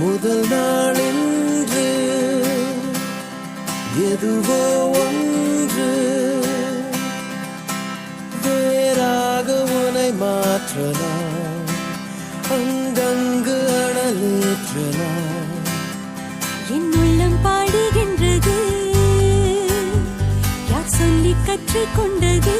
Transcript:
முதல் நாளின்று எதுவோ ஒன்று வேறாக உனை மாற்றலாம், அங்கங்கு அனலேற்றலாம். என் உள்ளம் பாடுகின்றது, யார் சொல்லி கற்றுக்கொண்டது?